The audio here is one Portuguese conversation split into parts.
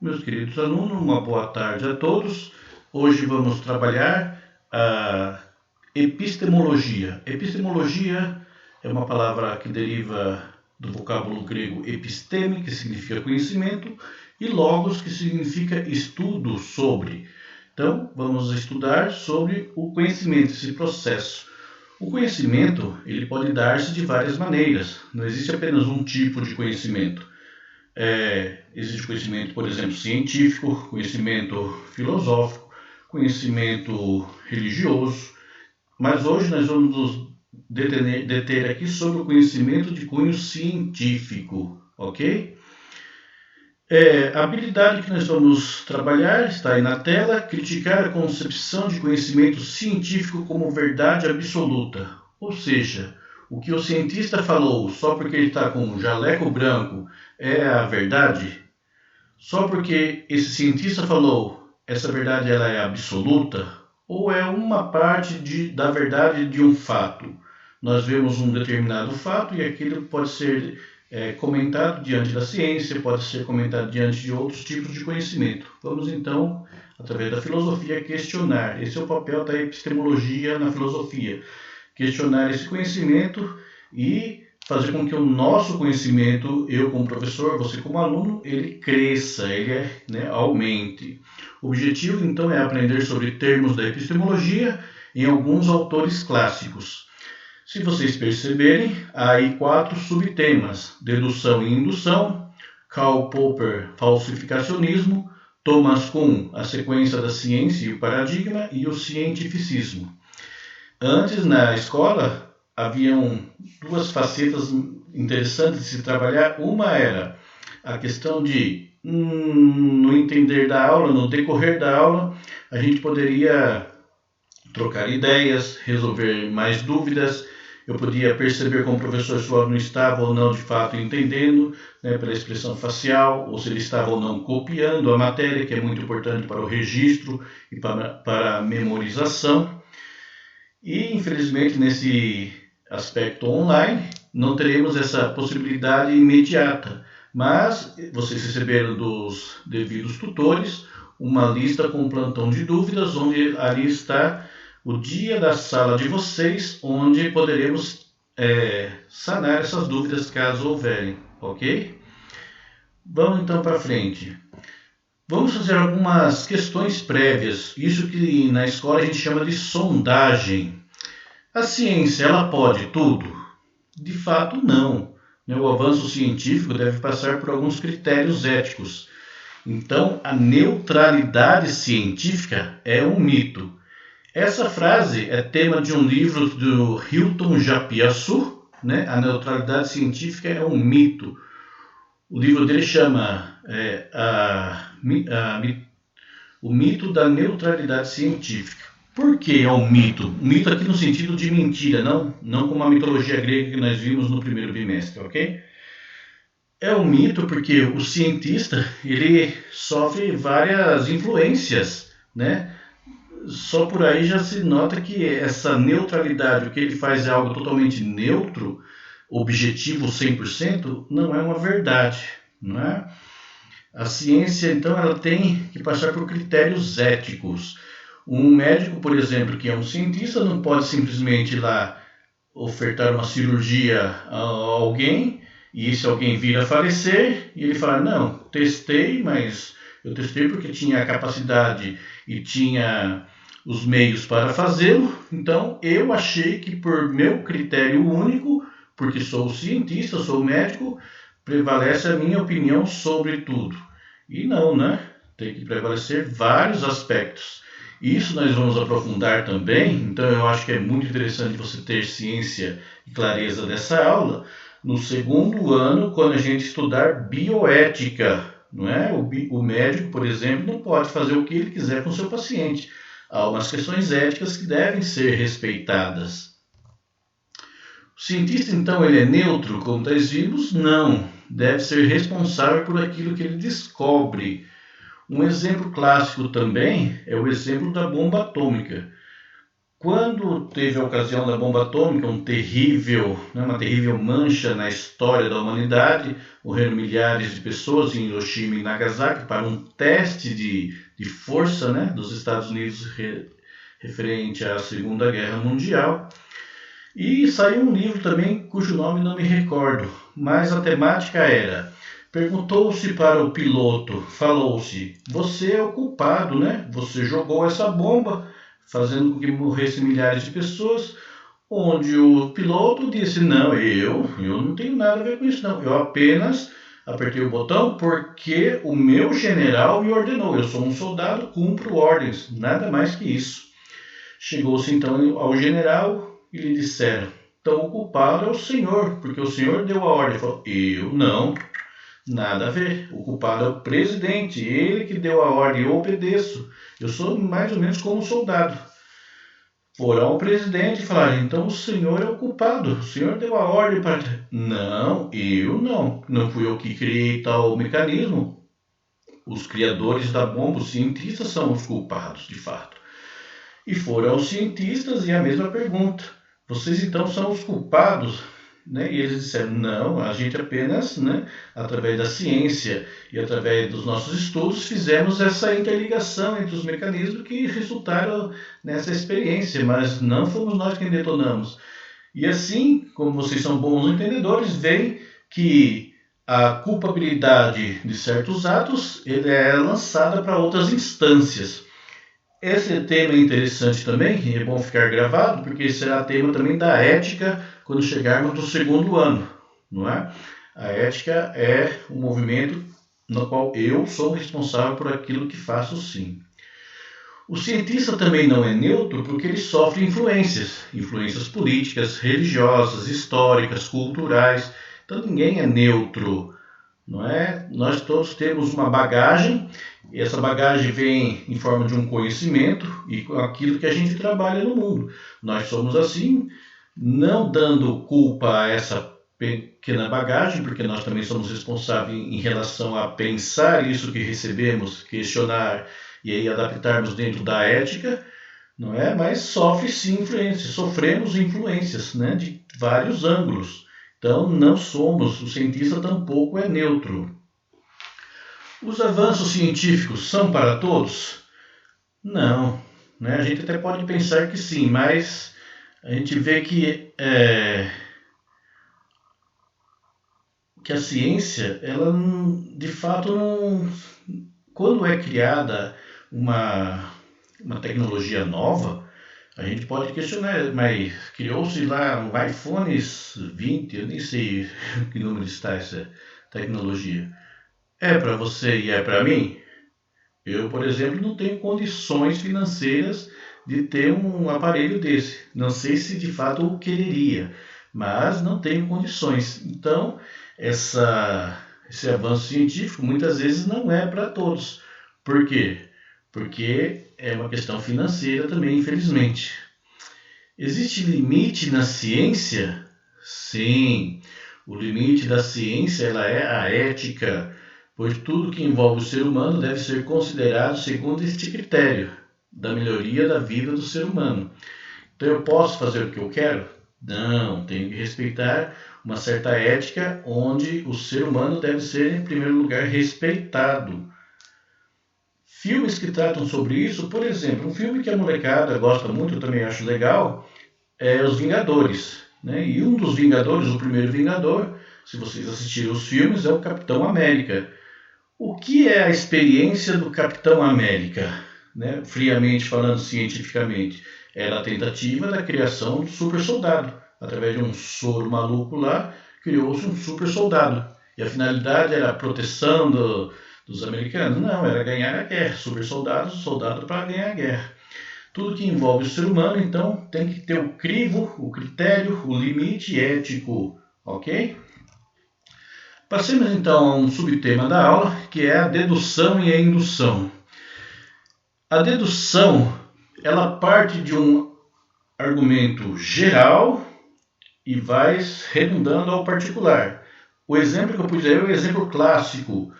Meus queridos alunos, uma boa tarde a todos. Hoje vamos trabalhar a epistemologia. Epistemologia é uma palavra que deriva do vocábulo grego episteme, que significa conhecimento, e logos, que significa estudo sobre. Então, vamos estudar sobre o conhecimento, esse processo. O conhecimento ele pode dar-se de várias maneiras. Não existe apenas um tipo de conhecimento. Existe conhecimento, por exemplo, científico, conhecimento filosófico, conhecimento religioso, mas hoje nós vamos nos deter aqui sobre o conhecimento de cunho científico, ok? A habilidade que nós vamos trabalhar está aí na tela: criticar a concepção de conhecimento científico como verdade absoluta, ou seja, o que o cientista falou só porque ele está com um jaleco branco é a verdade? Só porque esse cientista falou, essa verdade ela é absoluta? Ou é uma parte da verdade de um fato? Nós vemos um determinado fato e aquilo pode ser comentado diante da ciência, pode ser comentado diante de outros tipos de conhecimento. Vamos então, através da filosofia, questionar. Esse é o papel da epistemologia na filosofia. Questionar esse conhecimento e fazer com que o nosso conhecimento, eu como professor, você como aluno, ele cresça, ele aumente. O objetivo, então, é aprender sobre termos da epistemologia em alguns autores clássicos. Se vocês perceberem, há aí 4 subtemas: dedução e indução, Karl Popper, falsificacionismo, Thomas Kuhn, a sequência da ciência e o paradigma, e o cientificismo. Antes, na escola, haviam 2 facetas interessantes de se trabalhar. Uma era a questão de, no entender da aula, no decorrer da aula, a gente poderia trocar ideias, resolver mais dúvidas. Eu podia perceber como o professor se o aluno estava ou não de fato entendendo, pela expressão facial, ou se ele estava ou não copiando a matéria, que é muito importante para o registro e para a memorização. E, infelizmente, nesse aspecto online, não teremos essa possibilidade imediata. Mas vocês receberam dos devidos tutores uma lista com um plantão de dúvidas, onde ali está o dia da sala de vocês, onde poderemos sanar essas dúvidas caso houverem, ok? Vamos então para frente. Vamos fazer algumas questões prévias, isso que na escola a gente chama de sondagem. A ciência, ela pode tudo? De fato, não. O avanço científico deve passar por alguns critérios éticos. Então, a neutralidade científica é um mito. Essa frase é tema de um livro do Hilton Japiaçu, A neutralidade científica é um mito. O livro dele chama O Mito da Neutralidade Científica. Por que é um mito? Um mito aqui no sentido de mentira, não como a mitologia grega que nós vimos no primeiro bimestre, ok? É um mito porque o cientista ele sofre várias influências, Só por aí já se nota que essa neutralidade, o que ele faz é algo totalmente neutro, objetivo 100%, não é uma verdade, não é? A ciência, então, ela tem que passar por critérios éticos. Um médico, por exemplo, que é um cientista, não pode simplesmente ir lá ofertar uma cirurgia a alguém e esse alguém vir a falecer e ele falar, não, testei, mas eu testei porque tinha a capacidade e tinha os meios para fazê-lo, então eu achei que por meu critério único, porque sou cientista, sou médico, prevalece a minha opinião sobre tudo. E não, Tem que prevalecer vários aspectos. Isso nós vamos aprofundar também, então eu acho que é muito interessante você ter ciência e clareza dessa aula no segundo ano, quando a gente estudar bioética, não é? O médico, por exemplo, não pode fazer o que ele quiser com o seu paciente. Há umas questões éticas que devem ser respeitadas. O cientista, então, ele é neutro, como nós vimos? Não. Deve ser responsável por aquilo que ele descobre. Um exemplo clássico também é o exemplo da bomba atômica. Quando teve a ocasião da bomba atômica, uma terrível mancha na história da humanidade, morreram milhares de pessoas em Hiroshima e Nagasaki para um teste de força, né, dos Estados Unidos referente à Segunda Guerra Mundial. E saiu um livro também cujo nome não me recordo, mas a temática era: perguntou-se para o piloto, falou-se, você é o culpado, né? Você jogou essa bomba, fazendo com que morressem milhares de pessoas, onde o piloto disse, não, eu não tenho nada a ver com isso, não. Eu apenas apertei o botão porque o meu general me ordenou. Eu sou um soldado, cumpro ordens, nada mais que isso. Chegou-se então ao general e lhe disseram, então o culpado é o senhor, porque o senhor deu a ordem. Ele falou, eu não. Nada a ver. O culpado é o presidente, ele que deu a ordem, eu obedeço. Eu sou mais ou menos como um soldado. Foram ao presidente e falaram, então o senhor é o culpado, o senhor deu a ordem para... Não, eu não. Não fui eu que criei tal mecanismo. Os criadores da bomba, os cientistas, são os culpados, de fato. E foram aos cientistas e a mesma pergunta. Vocês então são os culpados? Né? E eles disseram, não, a gente apenas, né, através da ciência e através dos nossos estudos, fizemos essa interligação entre os mecanismos que resultaram nessa experiência, mas não fomos nós quem detonamos. E assim, como vocês são bons entendedores, veem que a culpabilidade de certos atos ele é lançada para outras instâncias. Esse tema é interessante também, e é bom ficar gravado, porque será tema também da ética quando chegarmos no segundo ano, não é? A ética é um movimento no qual eu sou responsável por aquilo que faço, sim. O cientista também não é neutro porque ele sofre influências políticas, religiosas, históricas, culturais. Então ninguém é neutro, não é? Nós todos temos uma bagagem, e essa bagagem vem em forma de um conhecimento e aquilo que a gente trabalha no mundo. Nós somos assim, não dando culpa a essa pequena bagagem, porque nós também somos responsáveis em relação a pensar isso que recebemos, questionar e aí adaptarmos dentro da ética, não é? Mas sofre sim influências, sofremos influências, né, de vários ângulos. Então não somos, o cientista tampouco é neutro. Os avanços científicos são para todos? Não, né? A gente até pode pensar que sim, mas a gente vê que a ciência, ela de fato não... Quando é criada uma tecnologia nova, a gente pode questionar, mas criou-se lá um iPhone 20, eu nem sei que número está essa tecnologia. É para você e é para mim? Eu, por exemplo, não tenho condições financeiras de ter um aparelho desse. Não sei se de fato eu quereria, mas não tenho condições. Então, esse avanço científico muitas vezes não é para todos. Por quê? Porque é uma questão financeira também, infelizmente. Existe limite na ciência? Sim. O limite da ciência ela é a ética, pois tudo que envolve o ser humano deve ser considerado segundo este critério, da melhoria da vida do ser humano. Então eu posso fazer o que eu quero? Não, tenho que respeitar uma certa ética onde o ser humano deve ser, em primeiro lugar, respeitado. Filmes que tratam sobre isso, por exemplo, um filme que a molecada gosta muito, eu também acho legal, é Os Vingadores. Né? E um dos Vingadores, o primeiro Vingador, se vocês assistiram os filmes, é o Capitão América. O que é a experiência do Capitão América? Né? Friamente falando, cientificamente, era a tentativa da criação do super soldado. Através de um soro maluco lá, criou-se um super soldado. E a finalidade era a proteção dos americanos? Não, era ganhar a guerra. Super soldado, soldado para ganhar a guerra. Tudo que envolve o ser humano, então, tem que ter o crivo, o critério, o limite ético, ok? Passemos então a um subtema da aula, que é a dedução e a indução. A dedução, ela parte de um argumento geral e vai redundando ao particular. O exemplo que eu pus aí é o exemplo clássico.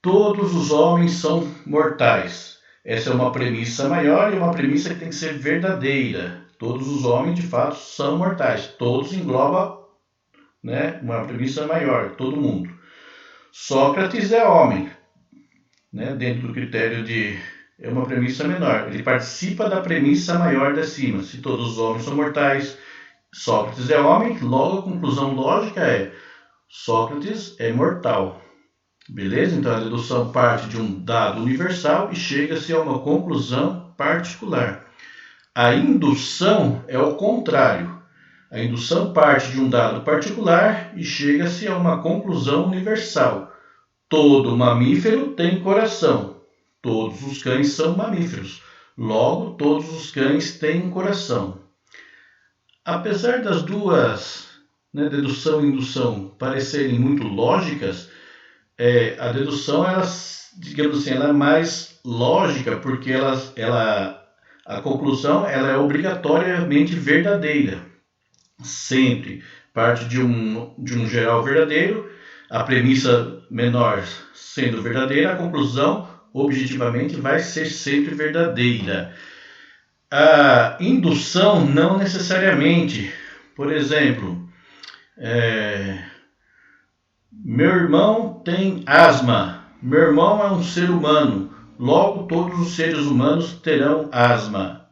Todos os homens são mortais. Essa é uma premissa maior e uma premissa que tem que ser verdadeira. Todos os homens, de fato, são mortais. Todos engloba, né, uma premissa maior, todo mundo. Sócrates é homem, né, dentro do critério de... é uma premissa menor. Ele participa da premissa maior de cima. Se todos os homens são mortais, Sócrates é homem, logo a conclusão lógica é Sócrates é mortal. Beleza? Então a dedução parte de um dado universal e chega-se a uma conclusão particular. A indução é o contrário. A indução parte de um dado particular e chega-se a uma conclusão universal. Todo mamífero tem coração. Todos os cães são mamíferos. Logo, todos os cães têm coração. Apesar das duas, né, dedução e indução, parecerem muito lógicas, a dedução, ela, digamos assim, ela é mais lógica porque a conclusão ela é obrigatoriamente verdadeira. Sempre parte de um geral verdadeiro, a premissa menor sendo verdadeira, a conclusão objetivamente vai ser sempre verdadeira. A indução não necessariamente. Por exemplo, meu irmão tem asma. Meu irmão é um ser humano. Logo, todos os seres humanos terão asma.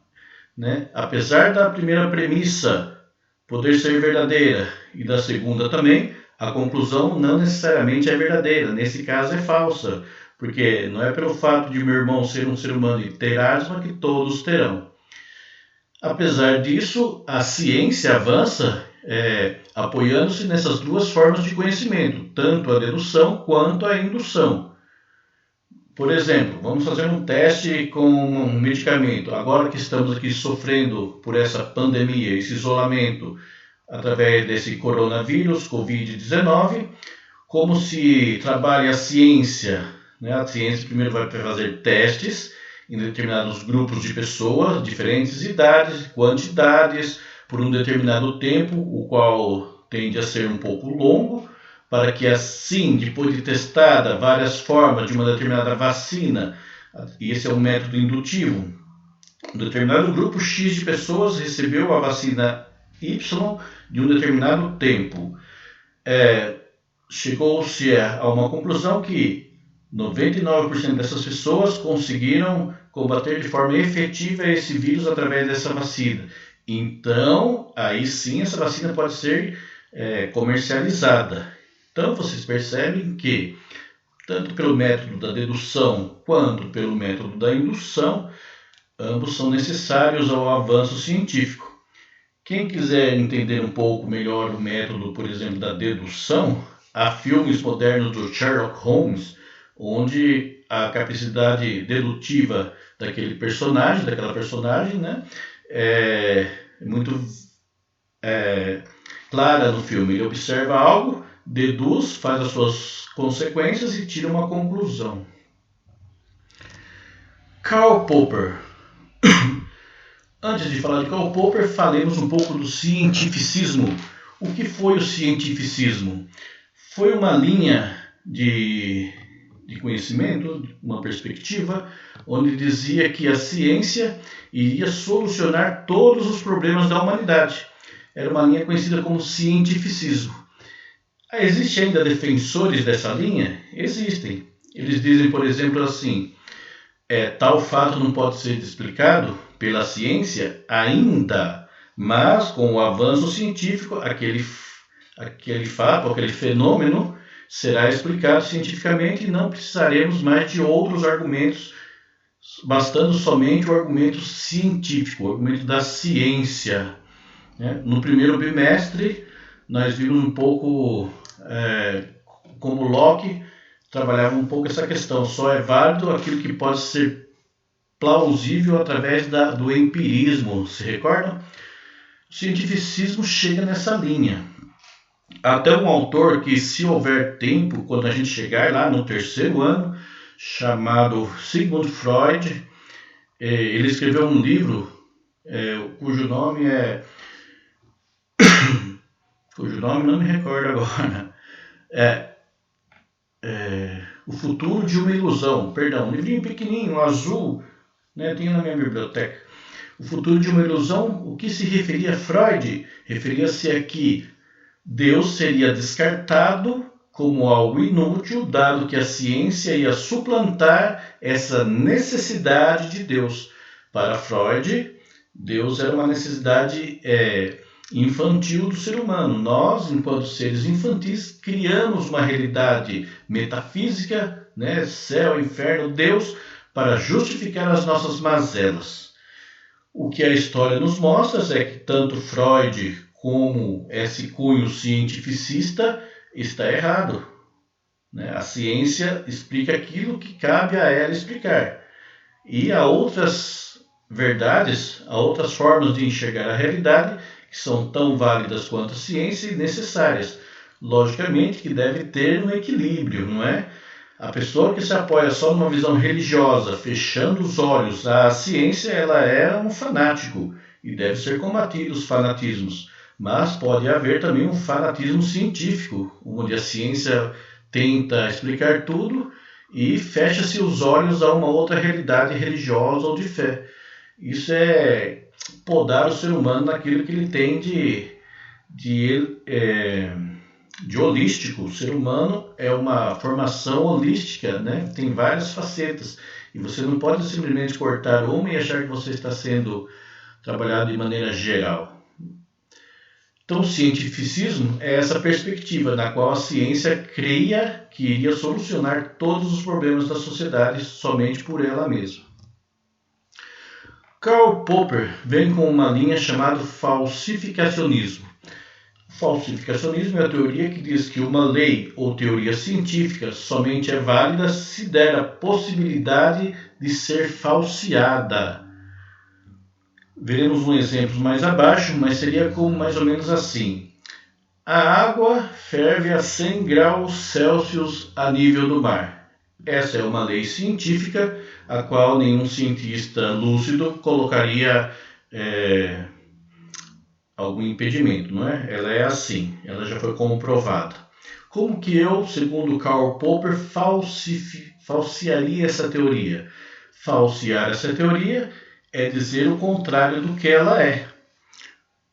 Né? Apesar da primeira premissa poder ser verdadeira e da segunda também, a conclusão não necessariamente é verdadeira. Nesse caso é falsa, porque não é pelo fato de meu irmão ser um ser humano e ter asma que todos terão. Apesar disso, a ciência avança apoiando-se nessas duas formas de conhecimento, tanto a dedução quanto a indução. Por exemplo, vamos fazer um teste com um medicamento. Agora que estamos aqui sofrendo por essa pandemia, esse isolamento, através desse coronavírus, Covid-19, como se trabalha a ciência? Né? A ciência primeiro vai fazer testes em determinados grupos de pessoas, diferentes idades, quantidades, por um determinado tempo, o qual tende a ser um pouco longo, para que assim, depois de testada várias formas de uma determinada vacina, e esse é um método indutivo, um determinado grupo X de pessoas recebeu a vacina Y de um determinado tempo. Chegou-se a uma conclusão que 99% dessas pessoas conseguiram combater de forma efetiva esse vírus através dessa vacina. Então, aí sim, essa vacina pode ser comercializada. Então, vocês percebem que, tanto pelo método da dedução quanto pelo método da indução, ambos são necessários ao avanço científico. Quem quiser entender um pouco melhor o método, por exemplo, da dedução, há filmes modernos do Sherlock Holmes, onde a capacidade dedutiva daquela personagem, né, é muito clara no filme. Ele observa algo, deduz, faz as suas consequências e tira uma conclusão. Karl Popper. Antes de falar de Karl Popper, falemos um pouco do cientificismo. O que foi o cientificismo? Foi uma linha de conhecimento, uma perspectiva, onde dizia que a ciência iria solucionar todos os problemas da humanidade. Era uma linha conhecida como cientificismo. Existem ainda defensores dessa linha? Existem. Eles dizem, por exemplo, assim, tal fato não pode ser explicado pela ciência ainda, mas com o avanço científico, aquele fato, aquele fenômeno será explicado cientificamente e não precisaremos mais de outros argumentos, bastando somente o argumento científico, o argumento da ciência. No primeiro bimestre, nós vimos um pouco como Locke trabalhava um pouco essa questão. Só é válido aquilo que pode ser plausível através do empirismo, se recordam? O cientificismo chega nessa linha. Até um autor que, se houver tempo, quando a gente chegar lá no terceiro ano, chamado Sigmund Freud, ele escreveu um livro cujo nome não me recordo agora. O Futuro de uma Ilusão. Perdão, um livrinho pequenininho, azul, né, tem na minha biblioteca. O futuro de uma ilusão, o que se referia a Freud? Referia-se a que Deus seria descartado como algo inútil, dado que a ciência ia suplantar essa necessidade de Deus. Para Freud, Deus era uma necessidade infantil do ser humano. Nós, enquanto seres infantis, criamos uma realidade metafísica, né? Céu, inferno, Deus, para justificar as nossas mazelas. O que a história nos mostra é que tanto Freud como esse cunho cientificista está errado, né? A ciência explica aquilo que cabe a ela explicar. E há outras verdades, há outras formas de enxergar a realidade que são tão válidas quanto a ciência e necessárias. Logicamente que deve ter um equilíbrio, não é? A pessoa que se apoia só numa visão religiosa, fechando os olhos à ciência, ela é um fanático e deve ser combatido os fanatismos. Mas pode haver também um fanatismo científico, onde a ciência tenta explicar tudo e fecha-se os olhos a uma outra realidade religiosa ou de fé. Isso é podar o ser humano naquilo que ele tem de holístico. O ser humano é uma formação holística, né? Tem várias facetas. E você não pode simplesmente cortar uma e achar que você está sendo trabalhado de maneira geral. Então, o cientificismo é essa perspectiva na qual a ciência creia que iria solucionar todos os problemas da sociedade somente por ela mesma. Karl Popper vem com uma linha chamada falsificacionismo. O falsificacionismo é a teoria que diz que uma lei ou teoria científica somente é válida se der a possibilidade de ser falseada. Veremos um exemplo mais abaixo, mas seria como mais ou menos assim. A água ferve a 100 graus Celsius a nível do mar. Essa é uma lei científica, a qual nenhum cientista lúcido colocaria algum impedimento, não é? Ela é assim, ela já foi comprovada. Como que eu, segundo Karl Popper, falsearia essa teoria? Falsear essa teoria é dizer o contrário do que ela é.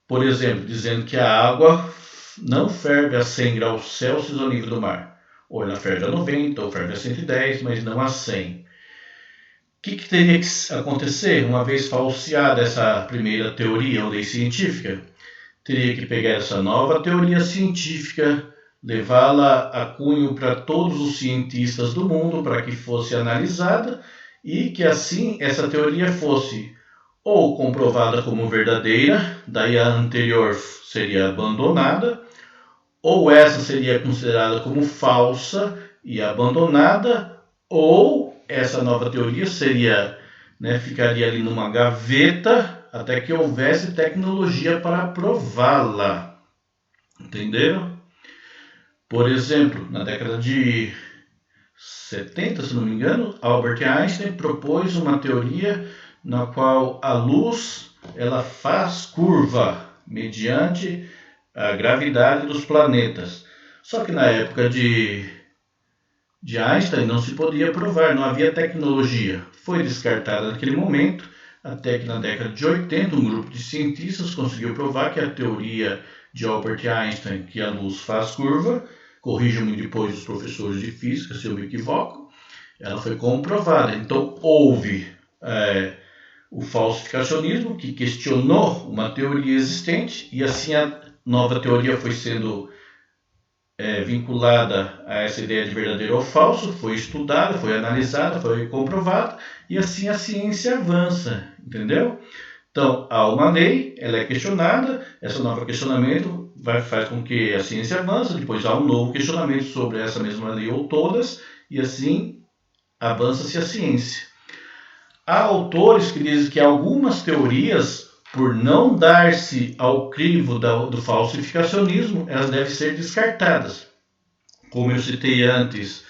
Por exemplo, dizendo que a água não ferve a 100 graus Celsius ao nível do mar. Ou ela ferve a 90, ou ferve a 110, mas não a 100. O que teria que acontecer uma vez falseada essa primeira teoria ou lei científica? Teria que pegar essa nova teoria científica, levá-la a cunho para todos os cientistas do mundo para que fosse analisada e que assim essa teoria fosse ou comprovada como verdadeira, daí a anterior seria abandonada, ou essa seria considerada como falsa e abandonada, ou essa nova teoria seria, ficaria ali numa gaveta até que houvesse tecnologia para prová-la. Entenderam? Por exemplo, na década de 70, se não me engano, Albert Einstein propôs uma teoria na qual a luz ela faz curva mediante a gravidade dos planetas. Só que na época de Einstein não se podia provar, não havia tecnologia. Foi descartada naquele momento, até que na década de 80 um grupo de cientistas conseguiu provar que a teoria de Albert Einstein, que a luz faz curva, corrijam-me depois os professores de física se eu me equivoco, ela foi comprovada. Então houve o falsificacionismo, que questionou uma teoria existente, e assim a nova teoria foi sendo vinculada a essa ideia de verdadeiro ou falso, foi estudada, foi analisada, foi comprovada, e assim a ciência avança, entendeu? Então, há uma lei, ela é questionada, esse novo questionamento faz com que a ciência avance, depois há um novo questionamento sobre essa mesma lei ou todas, e assim avança-se a ciência. Há autores que dizem que algumas teorias, por não dar-se ao crivo do falsificacionismo, elas devem ser descartadas. Como eu citei antes,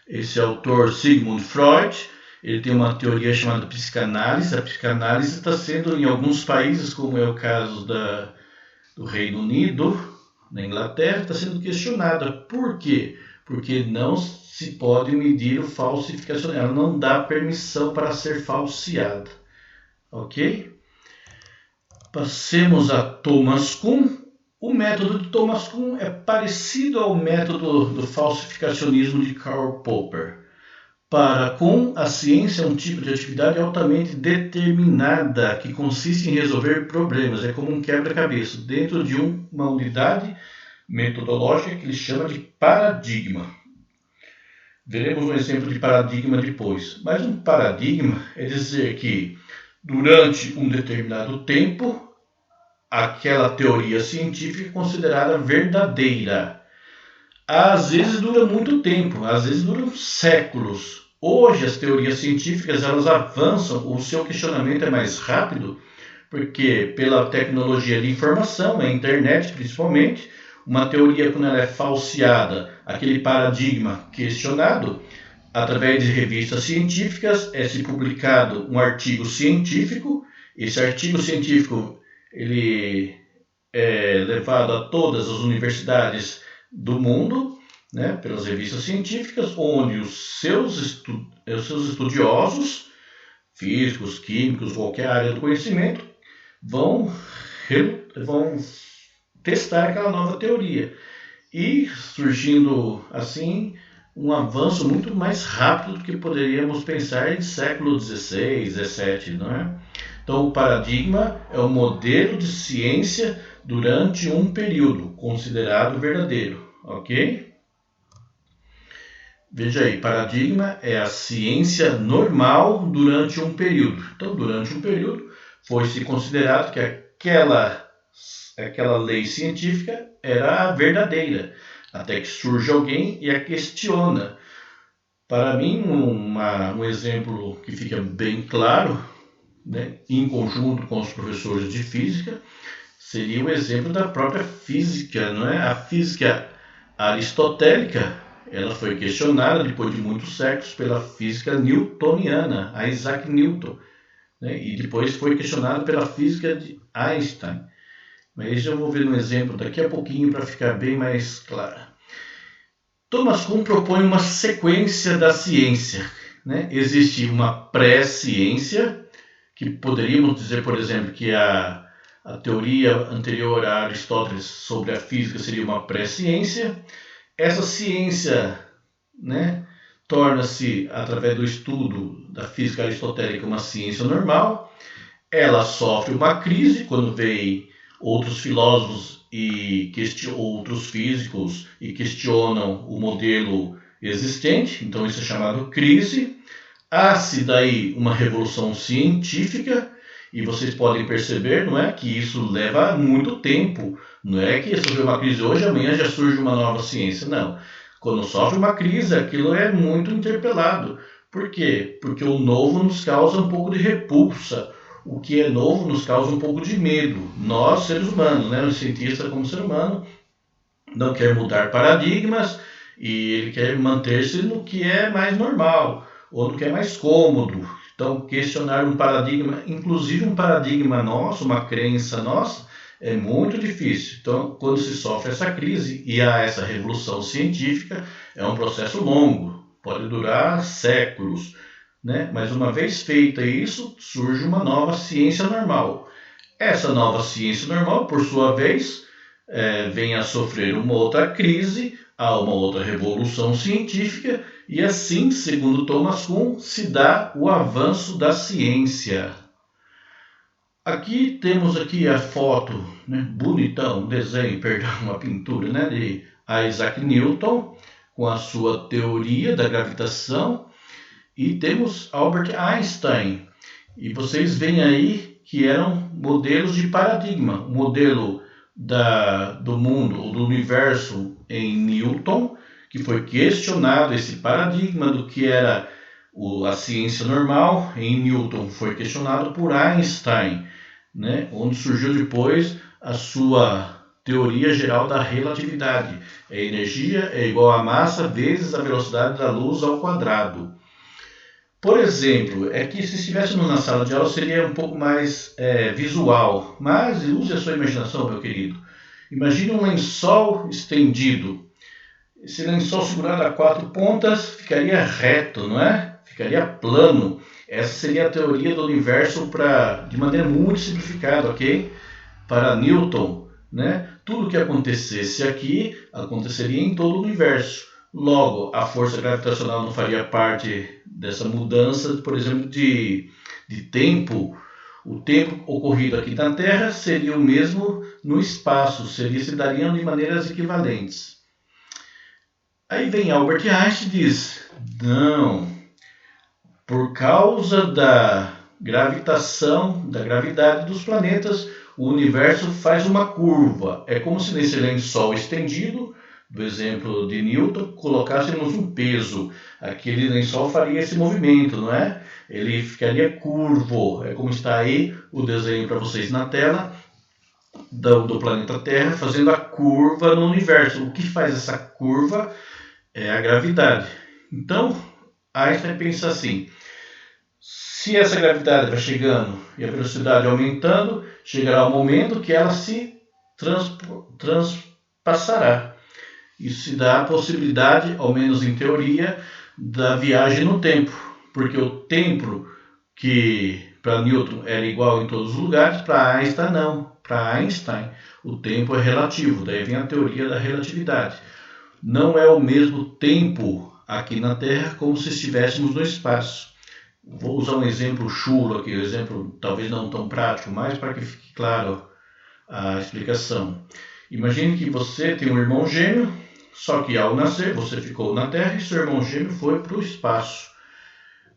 esse autor Sigmund Freud, ele tem uma teoria chamada psicanálise. A psicanálise está sendo, em alguns países, como é o caso do Reino Unido, na Inglaterra, está sendo questionada. Por quê? Porque não se pode medir o falsificacionismo. Ela não dá permissão para ser falseada. Ok? Passemos a Thomas Kuhn. O método de Thomas Kuhn é parecido ao método do falsificacionismo de Karl Popper. Para Kuhn, a ciência é um tipo de atividade altamente determinada que consiste em resolver problemas. É como um quebra-cabeça dentro de uma unidade metodológica que ele chama de paradigma. Veremos um exemplo de paradigma depois. Mas um paradigma é dizer que durante um determinado tempo aquela teoria científica é considerada verdadeira. Às vezes dura muito tempo, às vezes duram séculos. Hoje as teorias científicas elas avançam, o seu questionamento é mais rápido, porque pela tecnologia de informação, a internet principalmente, uma teoria quando ela é falseada, aquele paradigma questionado, através de revistas científicas, é-se publicado um artigo científico, esse artigo científico ele é levado a todas as universidades do mundo, né, pelas revistas científicas, onde os seus estudiosos, físicos, químicos, qualquer área do conhecimento, vão testar aquela nova teoria. E surgindo assim um avanço muito mais rápido do que poderíamos pensar em século XVI, XVII, não é? Então, o paradigma é o modelo de ciência durante um período considerado verdadeiro, ok? Veja aí, paradigma é a ciência normal durante um período. Então, durante um período, foi-se considerado que aquela lei científica era a verdadeira, até que surge alguém e a questiona. Para mim, um exemplo que fica bem claro, né, em conjunto com os professores de física, seria o exemplo da própria física, não é? A física aristotélica, ela foi questionada depois de muitos séculos pela física newtoniana, a Isaac Newton, né? E depois foi questionada pela física de Einstein. Mas eu vou ver um exemplo daqui a pouquinho para ficar bem mais claro. Thomas Kuhn propõe uma sequência da ciência, né? Existe uma pré-ciência, que poderíamos dizer, por exemplo, que a teoria anterior a Aristóteles sobre a física seria uma pré-ciência. Essa ciência, né, torna-se, através do estudo da física aristotélica, uma ciência normal. Ela sofre uma crise quando vem outros filósofos e outros físicos e questionam o modelo existente, então isso é chamado crise. Há-se daí uma revolução científica, e vocês podem perceber, não é, que isso leva muito tempo. Não é que surgiu uma crise hoje, amanhã já surge uma nova ciência. Não. Quando sofre uma crise, aquilo é muito interpelado. Por quê? Porque o novo nos causa um pouco de repulsa. O que é novo nos causa um pouco de medo. Nós, seres humanos, né, o cientista como ser humano, não quer mudar paradigmas e ele quer manter-se no que é mais normal ou no que é mais cômodo. Então, questionar um paradigma, inclusive um paradigma nosso, uma crença nossa, é muito difícil. Então, quando se sofre essa crise e há essa revolução científica, é um processo longo, pode durar séculos, né? Mas uma vez feita isso, surge uma nova ciência normal. Essa nova ciência normal, por sua vez, vem a sofrer uma outra crise, há uma outra revolução científica, e assim, segundo Thomas Kuhn, se dá o avanço da ciência. Aqui temos aqui a foto, né, bonitão, um desenho, perdão, uma pintura, né, de Isaac Newton, com a sua teoria da gravitação, e temos Albert Einstein. E vocês veem aí que eram modelos de paradigma, o modelo do mundo, ou do universo em Newton, que foi questionado esse paradigma do que era a ciência normal, em Newton foi questionado por Einstein, né, onde surgiu depois a sua teoria geral da relatividade. A energia é igual a massa vezes a velocidade da luz ao quadrado. Por exemplo, é que se estivéssemos na sala de aula seria um pouco mais visual, mas use a sua imaginação, meu querido. Imagine um lençol estendido. Esse lençol segurado a 4 pontas ficaria reto, não é? Ficaria plano. Essa seria a teoria do universo de maneira muito simplificada, ok? para Newton, né, tudo que acontecesse aqui aconteceria em todo o universo. Logo, a força gravitacional não faria parte dessa mudança, por exemplo, de tempo. O tempo ocorrido aqui na Terra seria o mesmo no espaço, se dariam de maneiras equivalentes. Aí vem Albert Einstein e diz, não, por causa da gravitação, da gravidade dos planetas, o universo faz uma curva. É como se nesse lençol estendido, do exemplo de Newton, colocássemos um peso. Aquele lençol faria esse movimento, não é? Ele ficaria curvo. É como está aí o desenho para vocês na tela do planeta Terra, fazendo a curva no universo. O que faz essa curva é a gravidade. Então, Einstein pensa assim, se essa gravidade vai chegando e a velocidade aumentando, chegará um momento que ela se transpassará. Isso se dá a possibilidade, ao menos em teoria, da viagem no tempo, porque o tempo que para Newton era igual em todos os lugares, para Einstein não. Para Einstein, o tempo é relativo, daí vem a teoria da relatividade. Não é o mesmo tempo aqui na Terra como se estivéssemos no espaço. Vou usar um exemplo chulo aqui, um exemplo talvez não tão prático, mas para que fique claro a explicação. Imagine que você tem um irmão gêmeo, só que ao nascer você ficou na Terra e seu irmão gêmeo foi para o espaço.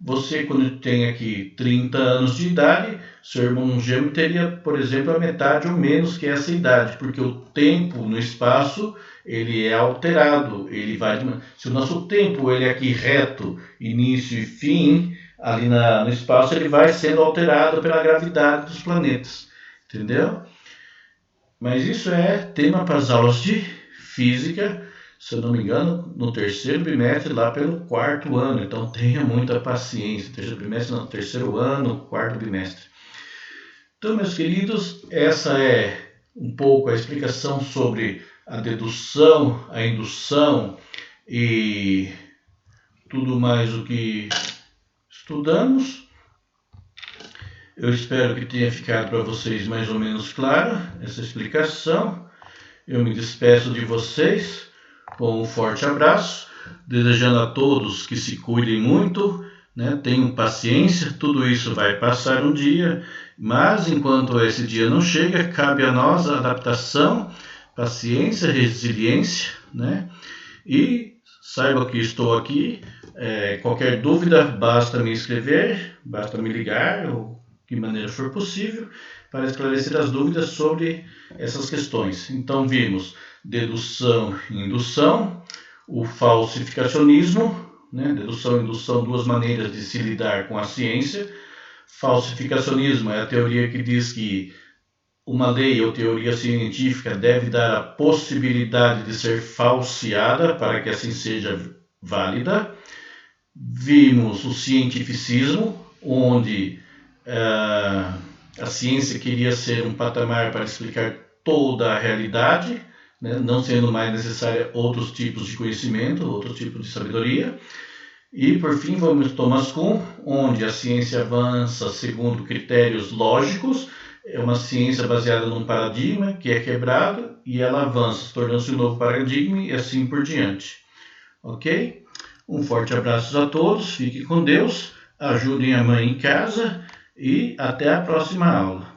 Você, quando tem aqui 30 anos de idade, seu irmão gêmeo teria, por exemplo, a metade ou menos que essa idade, porque o tempo no espaço ele é alterado. Ele vai, se o nosso tempo ele é aqui reto, início e fim, ali no espaço ele vai sendo alterado pela gravidade dos planetas, entendeu? Mas isso é tema para as aulas de física, se eu não me engano, no terceiro bimestre, lá pelo quarto ano. Então tenha muita paciência. Terceiro bimestre, não, terceiro ano, quarto bimestre. Então, meus queridos, essa é um pouco a explicação sobre a dedução, a indução e tudo mais o que estudamos. Eu espero que tenha ficado para vocês mais ou menos claro essa explicação. Eu me despeço de vocês com um forte abraço, desejando a todos que se cuidem muito, né? Tenham paciência, tudo isso vai passar um dia, mas enquanto esse dia não chega, cabe a nós a adaptação, paciência, resiliência, né? E saiba que estou aqui, qualquer dúvida basta me escrever, basta me ligar, ou de maneira for possível, para esclarecer as dúvidas sobre essas questões. Então vimos dedução e indução, o falsificacionismo, né? Dedução e indução, duas maneiras de se lidar com a ciência. Falsificacionismo é a teoria que diz que uma lei ou teoria científica deve dar a possibilidade de ser falseada para que assim seja válida. Vimos o cientificismo, onde a ciência queria ser um patamar para explicar toda a realidade, né? Não sendo mais necessária outros tipos de conhecimento, outros tipos de sabedoria. E, por fim, vamos Thomas Kuhn, onde a ciência avança segundo critérios lógicos, é uma ciência baseada num paradigma que é quebrado e ela avança, tornando-se um novo paradigma e assim por diante. Ok? Um forte abraço a todos, fiquem com Deus, ajudem a mãe em casa e até a próxima aula.